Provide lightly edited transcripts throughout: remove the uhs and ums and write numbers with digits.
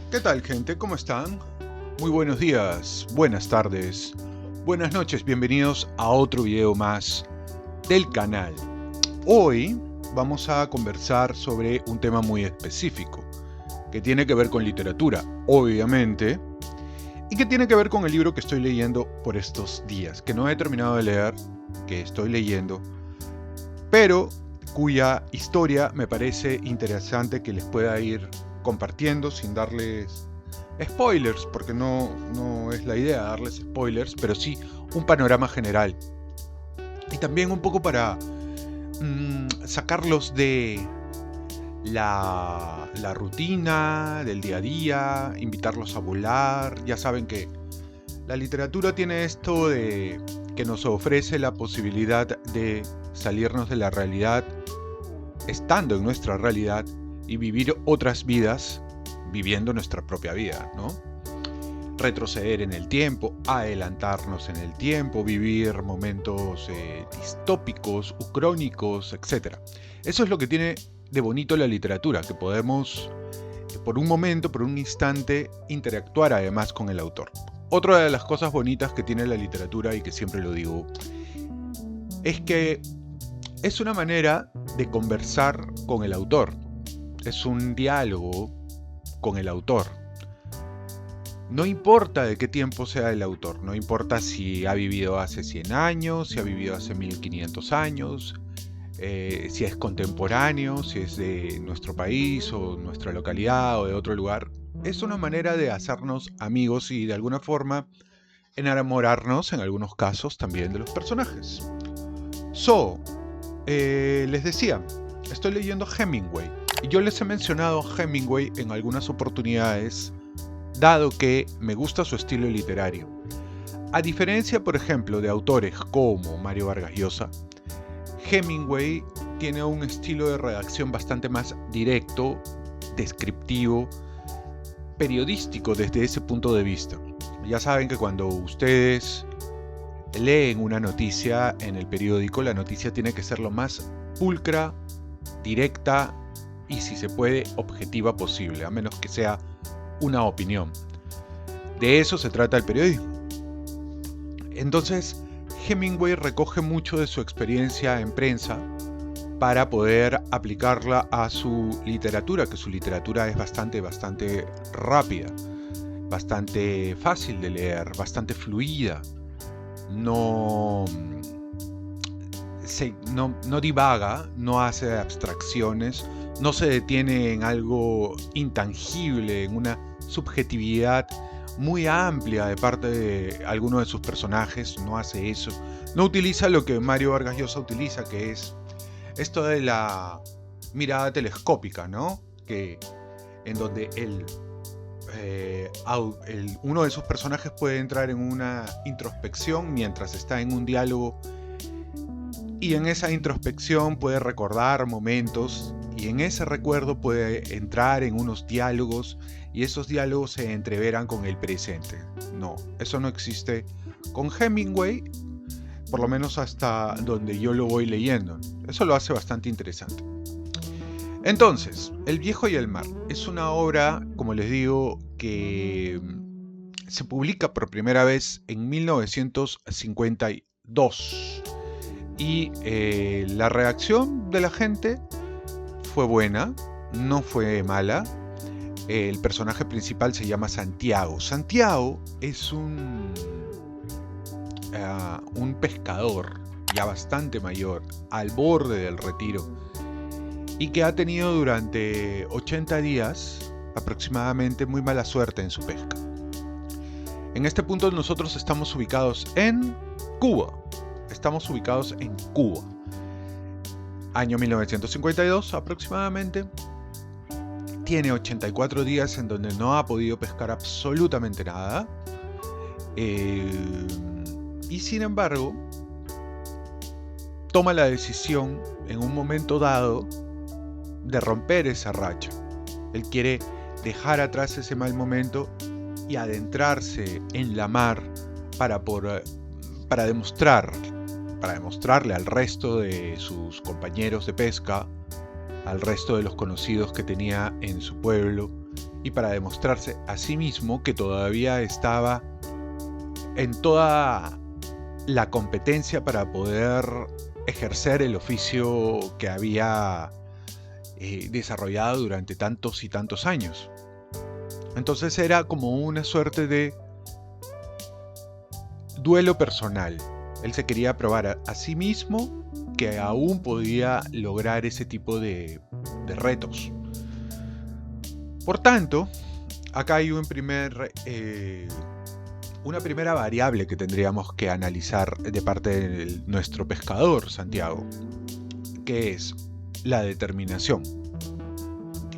¿Qué tal, gente? ¿Cómo están? Muy buenos días, buenas tardes, buenas noches, bienvenidos a otro video más del canal. Hoy vamos a conversar sobre un tema muy específico, que tiene que ver con literatura, obviamente, y que tiene que ver con el libro que estoy leyendo por estos días, que no he terminado de leer, que estoy leyendo, pero cuya historia me parece interesante que les pueda ir compartiendo sin darles spoilers, porque no es la idea darles spoilers, pero sí un panorama general. Y también un poco para sacarlos de la rutina del día a día, invitarlos a volar. Ya saben que la literatura tiene esto de que nos ofrece la posibilidad de salirnos de la realidad, estando en nuestra realidad y vivir otras vidas viviendo nuestra propia vida, ¿no? Retroceder en el tiempo, adelantarnos en el tiempo, vivir momentos distópicos, ucrónicos, etc. Eso es lo que tiene de bonito la literatura, que podemos por un momento, por un instante, interactuar además con el autor. Otra de las cosas bonitas que tiene la literatura, y que siempre lo digo, es que es una manera de conversar con el autor. Es un diálogo con el autor. No importa de qué tiempo sea el autor, no importa si ha vivido hace 100 años, si ha vivido hace 1500 años, si es contemporáneo, si es de nuestro país o nuestra localidad o de otro lugar. Es una manera de hacernos amigos y de alguna forma enamorarnos en algunos casos también de los personajes. Les decía, estoy leyendo Hemingway y yo les he mencionado a Hemingway en algunas oportunidades, dado que me gusta su estilo literario. A diferencia, por ejemplo, de autores como Mario Vargas Llosa, Hemingway tiene un estilo de redacción bastante más directo, descriptivo, periodístico desde ese punto de vista. Ya saben que cuando ustedes leen una noticia en el periódico, la noticia tiene que ser lo más pulcra, directa y, si se puede, objetiva posible, a menos que sea una opinión. De eso se trata el periodismo. Entonces, Hemingway recoge mucho de su experiencia en prensa para poder aplicarla a su literatura, que su literatura es bastante rápida, bastante fácil de leer, bastante fluida. No divaga, no hace abstracciones, no se detiene en algo intangible, en una subjetividad muy amplia de parte de alguno de sus personajes. No hace eso, no utiliza lo que Mario Vargas Llosa utiliza, que es esto de la mirada telescópica, ¿no? En donde uno de sus personajes puede entrar en una introspección mientras está en un diálogo, y en esa introspección puede recordar momentos, y en ese recuerdo puede entrar en unos diálogos, y esos diálogos se entreveran con el presente. No, eso no existe con Hemingway, por lo menos hasta donde yo lo voy leyendo. Eso lo hace bastante interesante. Entonces, El viejo y el mar es una obra, como les digo, que se publica por primera vez en 1952. Y la reacción de la gente fue buena, no fue mala. El personaje principal se llama Santiago. Santiago es un pescador ya bastante mayor, al borde del retiro, y que ha tenido durante 80 días aproximadamente muy mala suerte en su pesca. En este punto nosotros estamos ubicados en Cuba. Año 1952 aproximadamente. Tiene 84 días en donde no ha podido pescar absolutamente nada. Y sin embargo, toma la decisión en un momento dado de romper esa racha. Él quiere dejar atrás ese mal momento y adentrarse en la mar para demostrarle al resto de sus compañeros de pesca, al resto de los conocidos que tenía en su pueblo y para demostrarse a sí mismo que todavía estaba en toda la competencia para poder ejercer el oficio que había desarrollado durante tantos y tantos años. Entonces era como una suerte de duelo personal. Él se quería probar a sí mismo que aún podía lograr ese tipo de retos. Por tanto, acá hay una primera variable que tendríamos que analizar de parte de nuestro pescador, Santiago, que es la determinación.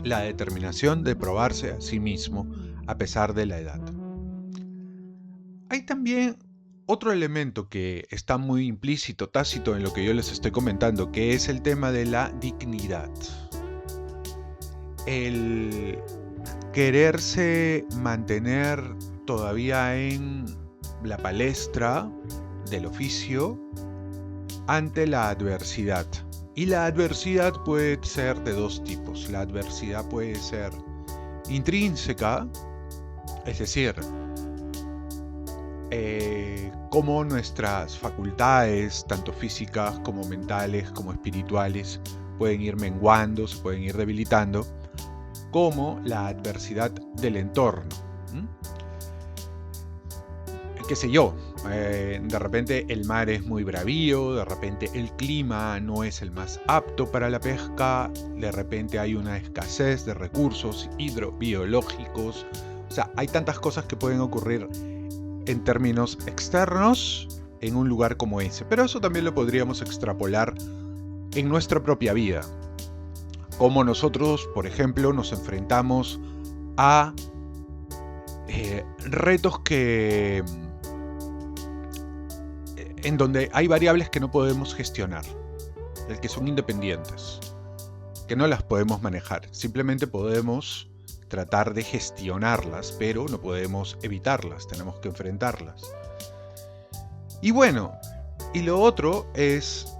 La determinación de probarse a sí mismo a pesar de la edad. Hay también otro elemento que está muy implícito, tácito en lo que yo les estoy comentando, que es el tema de la dignidad. El quererse mantener todavía en la palestra del oficio ante la adversidad. Y la adversidad puede ser de dos tipos. La adversidad puede ser intrínseca, es decir, cómo nuestras facultades, tanto físicas como mentales, como espirituales, pueden ir menguando, se pueden ir debilitando, como la adversidad del entorno. Qué sé yo, de repente el mar es muy bravío, de repente el clima no es el más apto para la pesca, de repente hay una escasez de recursos hidrobiológicos. O sea, hay tantas cosas que pueden ocurrir en términos externos en un lugar como ese, pero eso también lo podríamos extrapolar en nuestra propia vida. Como nosotros, por ejemplo, nos enfrentamos a retos en donde hay variables que no podemos gestionar, que son independientes, que no las podemos manejar. Simplemente podemos tratar de gestionarlas, pero no podemos evitarlas, tenemos que enfrentarlas. Y bueno, y lo otro es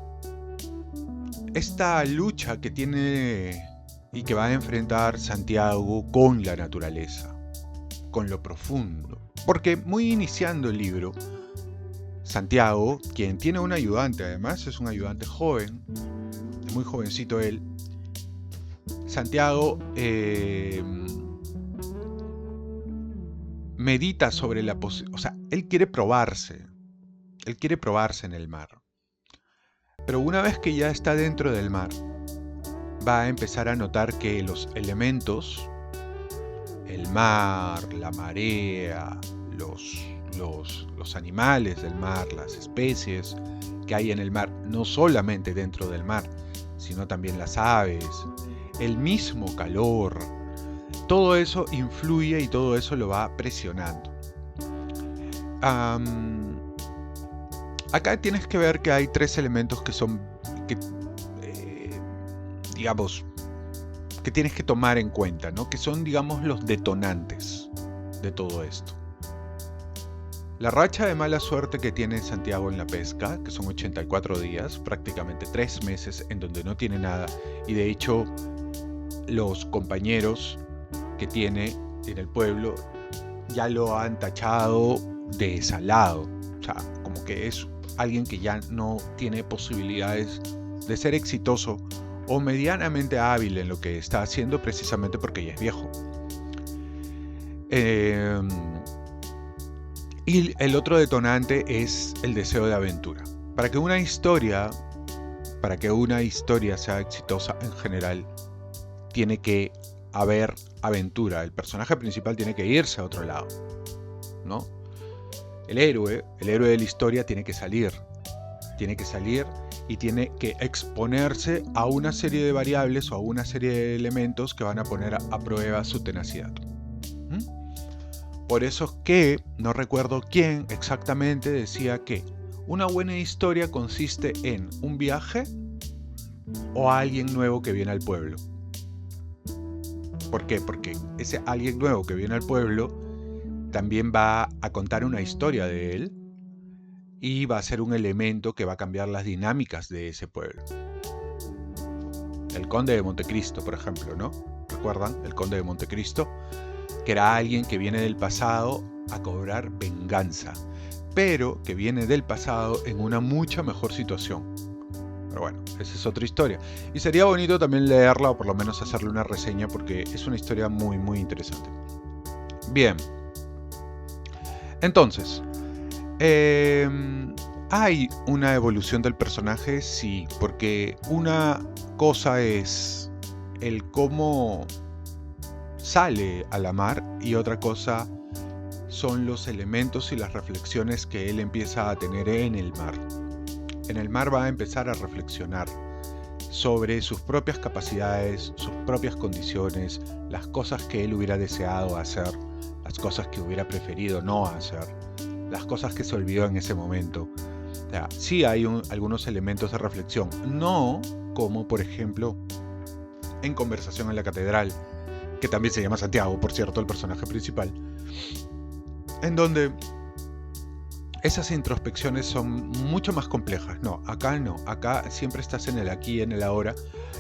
esta lucha que tiene y que va a enfrentar Santiago con la naturaleza, con lo profundo. Porque muy iniciando el libro, Santiago, quien tiene un ayudante, además es un ayudante joven, muy jovencito él, Santiago medita sobre la posibilidad, o sea, él quiere probarse en el mar. Pero una vez que ya está dentro del mar, va a empezar a notar que los elementos, el mar, la marea, los animales del mar, las especies que hay en el mar, no solamente dentro del mar, sino también las aves, el mismo calor, todo eso influye y todo eso lo va presionando. Acá tienes que ver que hay tres elementos digamos, que tienes que tomar en cuenta, ¿no? Que son, digamos, los detonantes de todo esto. La racha de mala suerte que tiene Santiago en la pesca, que son 84 días, prácticamente 3 meses en donde no tiene nada, y de hecho los compañeros que tiene en el pueblo ya lo han tachado de salado, o sea, como que es alguien que ya no tiene posibilidades de ser exitoso o medianamente hábil en lo que está haciendo, precisamente porque ya es viejo. Y el otro detonante es el deseo de aventura. Para que una historia sea exitosa en general, tiene que haber aventura. El personaje principal tiene que irse a otro lado, ¿no? El héroe de la historia tiene que salir y tiene que exponerse a una serie de variables o a una serie de elementos que van a poner a prueba su tenacidad. Por eso que, no recuerdo quién exactamente decía que una buena historia consiste en un viaje o alguien nuevo que viene al pueblo. ¿Por qué? Porque ese alguien nuevo que viene al pueblo también va a contar una historia de él y va a ser un elemento que va a cambiar las dinámicas de ese pueblo. El Conde de Montecristo, por ejemplo, ¿no? ¿Recuerdan? El Conde de Montecristo. que era alguien que viene del pasado a cobrar venganza, pero que viene del pasado en una mucha mejor situación. Pero bueno, esa es otra historia. Y sería bonito también leerla o por lo menos hacerle una reseña porque es una historia muy muy interesante. Bien. Entonces, ¿hay una evolución del personaje? Sí, porque una cosa es el cómo sale a la mar y otra cosa son los elementos y las reflexiones que él empieza a tener en el mar. En el mar va a empezar a reflexionar sobre sus propias capacidades, sus propias condiciones, las cosas que él hubiera deseado hacer, las cosas que hubiera preferido no hacer, las cosas que se olvidó en ese momento. O sea, sí hay algunos elementos de reflexión, no como por ejemplo en Conversación en la Catedral, que también se llama Santiago, por cierto, el personaje principal, en donde esas introspecciones son mucho más complejas. No, acá siempre estás en el aquí y en el ahora,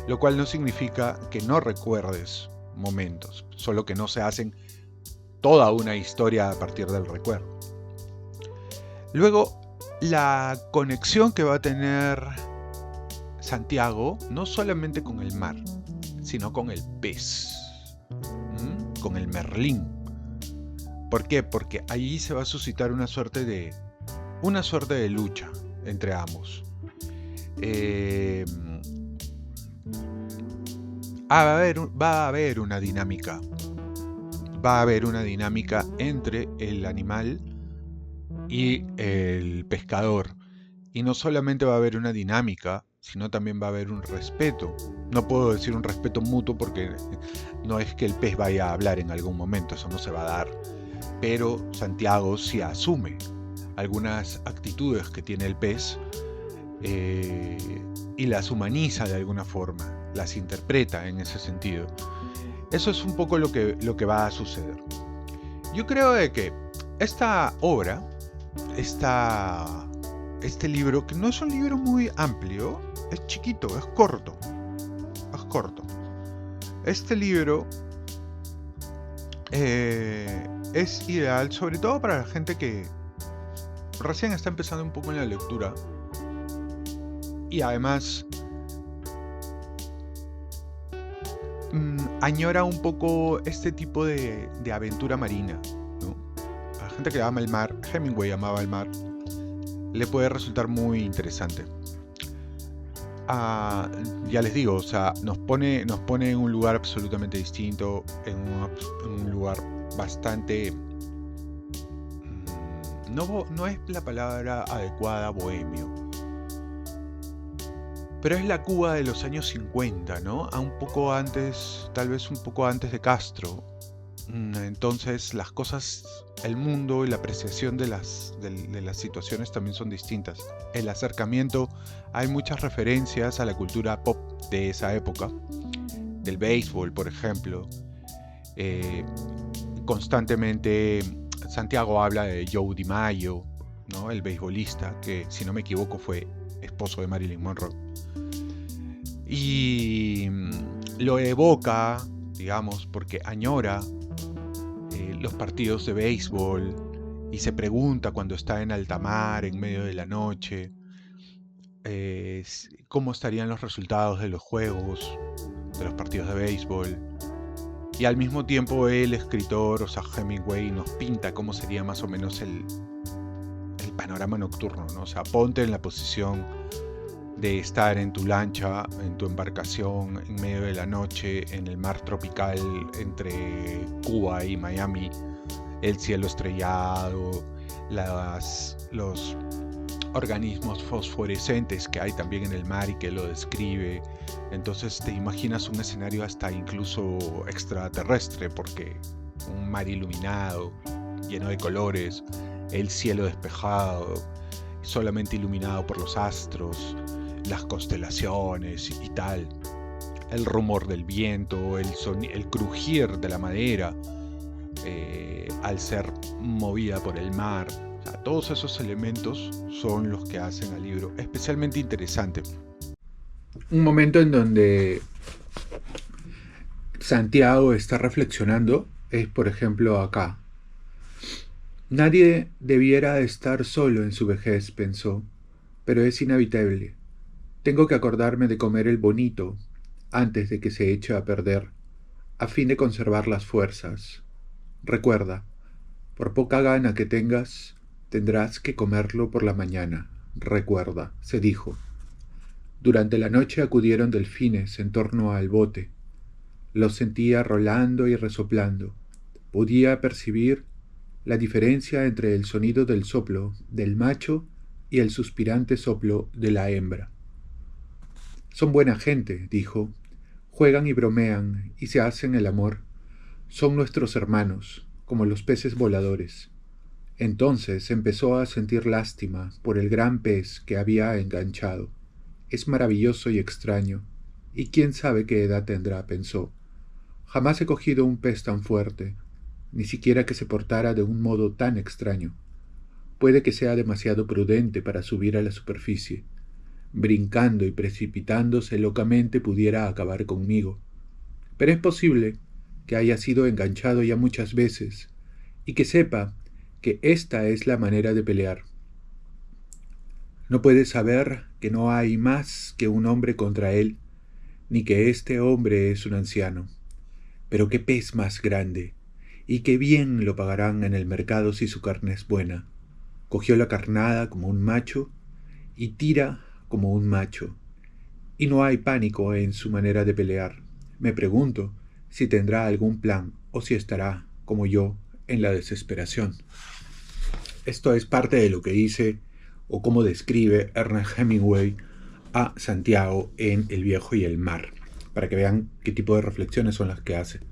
lo cual no significa que no recuerdes momentos, solo que no se hacen toda una historia a partir del recuerdo. Luego, la conexión que va a tener Santiago, no solamente con el mar, sino con el pez, con el merlín. ¿Por qué? Porque allí se va a suscitar una suerte de lucha entre ambos. Va a haber una dinámica. Va a haber una dinámica entre el animal y el pescador. Y no solamente va a haber una dinámica, sino también va a haber un respeto. No puedo decir un respeto mutuo porque no es que el pez vaya a hablar en algún momento, eso no se va a dar. Pero Santiago sí asume algunas actitudes que tiene el pez y las humaniza de alguna forma, las interpreta en ese sentido. Eso es un poco lo que va a suceder. Yo creo de que esta obra, este libro, que no es un libro muy amplio, es chiquito, es corto. Este libro es ideal, sobre todo para la gente que recién está empezando un poco en la lectura y además añora un poco este tipo de aventura marina, ¿no? A la gente que ama el mar, Hemingway amaba el mar, le puede resultar muy interesante. Ya les digo, o sea, nos pone en un lugar absolutamente distinto, en un lugar bastante... No es la palabra adecuada, bohemio, pero es la Cuba de los años 50, ¿no? Tal vez un poco antes de Castro. Entonces las cosas, el mundo y la apreciación de las situaciones también son distintas. El acercamiento, hay muchas referencias a la cultura pop de esa época, del béisbol, por ejemplo. Constantemente Santiago habla de Joe DiMaggio, ¿no? El beisbolista, que si no me equivoco fue esposo de Marilyn Monroe. Y lo evoca, digamos, porque añora los partidos de béisbol y se pregunta cuando está en alta mar, en medio de la noche, cómo estarían los resultados de los juegos, de los partidos de béisbol. Y al mismo tiempo el escritor, o sea, Hemingway, nos pinta cómo sería más o menos el panorama nocturno, ¿no? O sea, ponte en la posición de estar en tu lancha, en tu embarcación, en medio de la noche, en el mar tropical entre Cuba y Miami, el cielo estrellado, los organismos fosforescentes que hay también en el mar y que lo describe. Entonces te imaginas un escenario hasta incluso extraterrestre, porque un mar iluminado, lleno de colores, el cielo despejado, solamente iluminado por los astros, las constelaciones y tal, el rumor del viento, el crujir de la madera al ser movida por el mar. O sea, todos esos elementos son los que hacen al libro especialmente interesante. Un momento en donde Santiago está reflexionando es, por ejemplo, acá. Nadie debiera estar solo en su vejez, pensó, pero es inevitable. Tengo que acordarme de comer el bonito antes de que se eche a perder, a fin de conservar las fuerzas. Recuerda, por poca gana que tengas, tendrás que comerlo por la mañana. Recuerda, se dijo. Durante la noche acudieron delfines en torno al bote. Los sentía rolando y resoplando. Podía percibir la diferencia entre el sonido del soplo del macho y el suspirante soplo de la hembra. Son buena gente, dijo. Juegan y bromean y se hacen el amor. Son nuestros hermanos, como los peces voladores. Entonces empezó a sentir lástima por el gran pez que había enganchado. Es maravilloso y extraño. Y quién sabe qué edad tendrá, pensó. Jamás he cogido un pez tan fuerte, ni siquiera que se portara de un modo tan extraño. Puede que sea demasiado prudente para subir a la superficie. Brincando y precipitándose locamente pudiera acabar conmigo. Pero es posible que haya sido enganchado ya muchas veces y que sepa que esta es la manera de pelear. No puede saber que no hay más que un hombre contra él, ni que este hombre es un anciano. Pero qué pez más grande, y qué bien lo pagarán en el mercado si su carne es buena. Cogió la carnada como un macho y tira como un macho. Y no hay pánico en su manera de pelear. Me pregunto si tendrá algún plan o si estará, como yo, en la desesperación. Esto es parte de lo que dice o cómo describe Ernest Hemingway a Santiago en El viejo y el mar, para que vean qué tipo de reflexiones son las que hace.